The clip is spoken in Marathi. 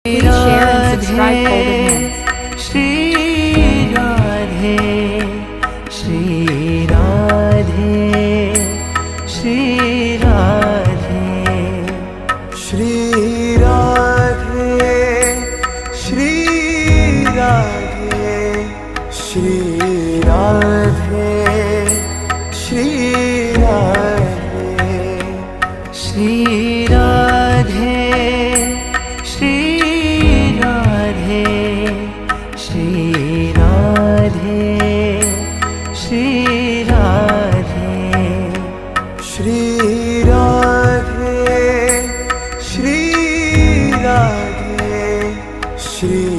Please share and subscribe Golden Hands. Shri Radhe Shri Radhe Shri Radhe Shri Radhe Shri Radhe Shri Radhe Shri Radhe Shri Radhe Shri Radhe Shri Radhe Shri Radhe Shri Radhe Shri Radhe Shri